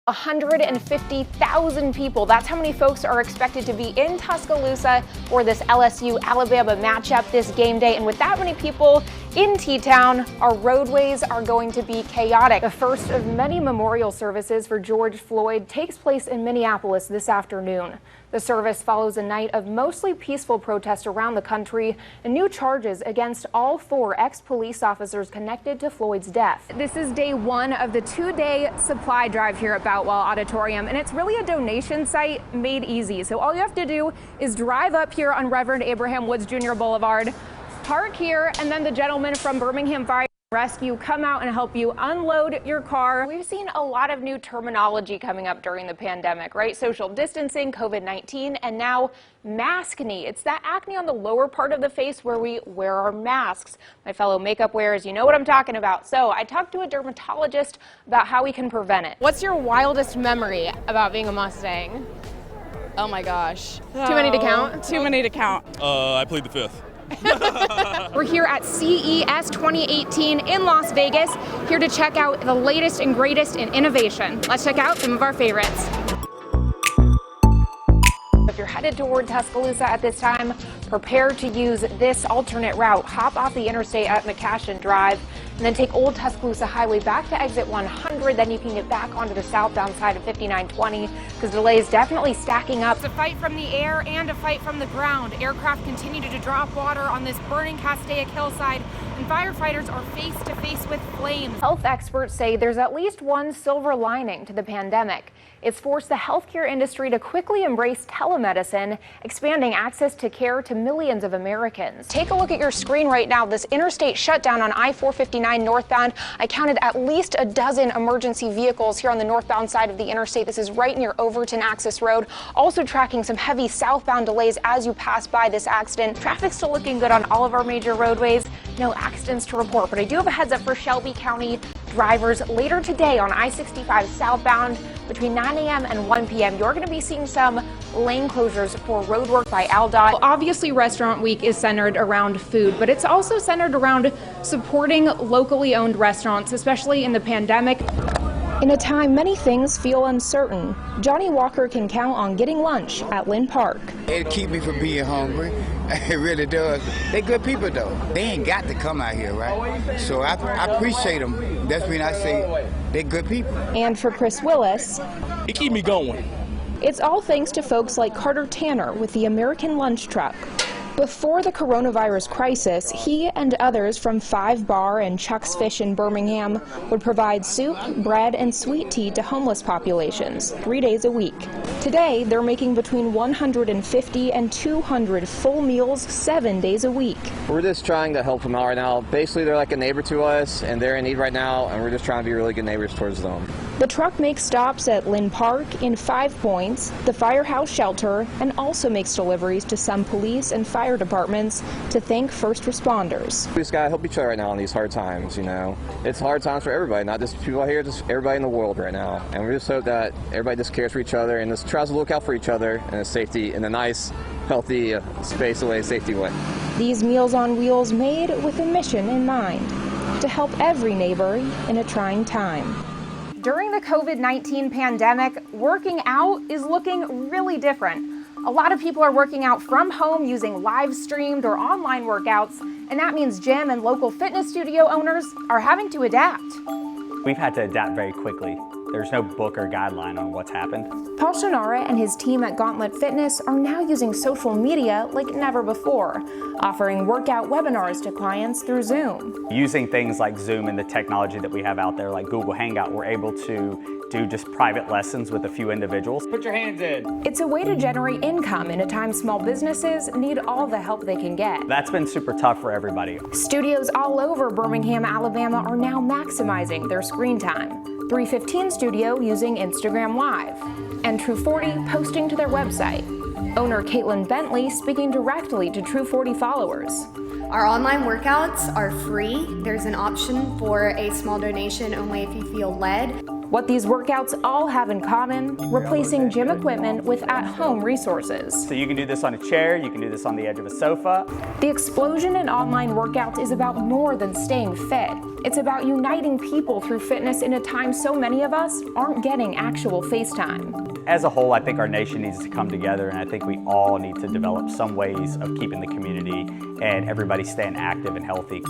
150,000 people. That's how many folks are expected to be in Tuscaloosa for this LSU-Alabama matchup this game day. And with that many people in T-Town, our roadways are going to be chaotic. The first of many memorial services for George Floyd takes place in Minneapolis this afternoon. The service follows a night of mostly peaceful protests around the country and new charges against all 4 ex-police officers connected to Floyd's death. This is day 1 of the 2-day supply drive here at Boutwell Auditorium, and it's really a donation site made easy. So all you have to do is drive up here on Reverend Abraham Woods Jr. Boulevard, park here, and then the gentleman from Birmingham Fire Rescue come out and help you unload your car. We've seen a lot of new terminology coming up during the pandemic, right? Social distancing, COVID-19, and now maskne. It's that acne on the lower part of the face where we wear our masks. My fellow makeup wearers, you know what I'm talking about. So I talked to a dermatologist about how we can prevent it. What's your wildest memory about being a Mustang? Oh my gosh. Too many to count? Too many to count. I plead the fifth. We're here at CES 2018 in Las Vegas, here to check out the latest and greatest in innovation. Let's check out some of our favorites. If you're headed toward Tuscaloosa at this time, prepare to use this alternate route. Hop off the interstate at McCashin Drive and then take Old Tuscaloosa Highway back to exit 100. Then you can get back onto the southbound side of 5920 because delays definitely stacking up. It's a fight from the air and a fight from the ground. Aircraft continue to drop water on this burning Castaic hillside, and firefighters are face to face with flames. Health experts say there's at least one silver lining to the pandemic. It's forced the healthcare industry to quickly embrace telemedicine, expanding access to care to millions of Americans. Take a look at your screen right now. This interstate shutdown on I-459 northbound. I counted at least a dozen emergency vehicles here on the northbound side of the interstate. This is right near Overton Access Road. Also tracking some heavy southbound delays as you pass by this accident. Traffic's still looking good on all of our major roadways. No accidents to report, but I do have a heads up for Shelby County drivers. Later today on I-65 southbound between 9 a.m. and 1 p.m. you're going to be seeing some lane closures for road work by AlDOT. Obviously, Restaurant Week is centered around food, but it's also centered around supporting locally owned restaurants, especially in the pandemic. In a time many things feel uncertain, Johnny Walker can count on getting lunch at Lynn Park. It keep me from being hungry. It really does. They good people though. They ain't got to come out here, right? So I appreciate them. That's when I say they're good people. And for Chris Willis, It keep me going. it's all thanks to folks like Carter Tanner with the American Lunch Truck. Before the coronavirus crisis, he and others from Five Bar and Chuck's Fish in Birmingham would provide soup, bread, and sweet tea to homeless populations 3 days a week. Today, they're making between 150 and 200 full meals 7 days a week. We're just trying to help them out right now. Basically, they're like a neighbor to us, and they're in need right now, and we're just trying to be really good neighbors towards them. The truck makes stops at Lynn Park, in 5 Points, the Firehouse Shelter, and also makes deliveries to some police and fire departments to thank first responders. We just gotta help each other right now in these hard times, you know. It's hard times for everybody, not just people out here, just everybody in the world right now. And we just hope that everybody just cares for each other and just tries to look out for each other in a safety, in a nice, healthy, safety way. These Meals on Wheels made with a mission in mind, to help every neighbor in a trying time. During the COVID-19 pandemic, working out is looking really different. A lot of people are working out from home using live streamed or online workouts, and that means gym and local fitness studio owners are having to adapt. We've had to adapt very quickly. There's no book or guideline on what's happened. Paul Shannara and his team at Gauntlet Fitness are now using social media like never before, offering workout webinars to clients through Zoom. Using things like Zoom and the technology that we have out there, like Google Hangout, we're able to do just private lessons with a few individuals. Put your hands in. It's a way to generate income in a time small businesses need all the help they can get. That's been super tough for everybody. Studios all over Birmingham, Alabama are now maximizing their screen time. 315 Studio using Instagram Live, and True 40 posting to their website. Owner Caitlin Bentley speaking directly to True 40 followers. Our online workouts are free. There's an option for a small donation only if you feel led. What these workouts all have in common, replacing gym equipment with at-home resources. So you can do this on a chair, you can do this on the edge of a sofa. The explosion in online workouts is about more than staying fit. It's about uniting people through fitness in a time so many of us aren't getting actual face time. As a whole, I think our nation needs to come together, and I think we all need to develop some ways of keeping the community and everybody staying active and healthy.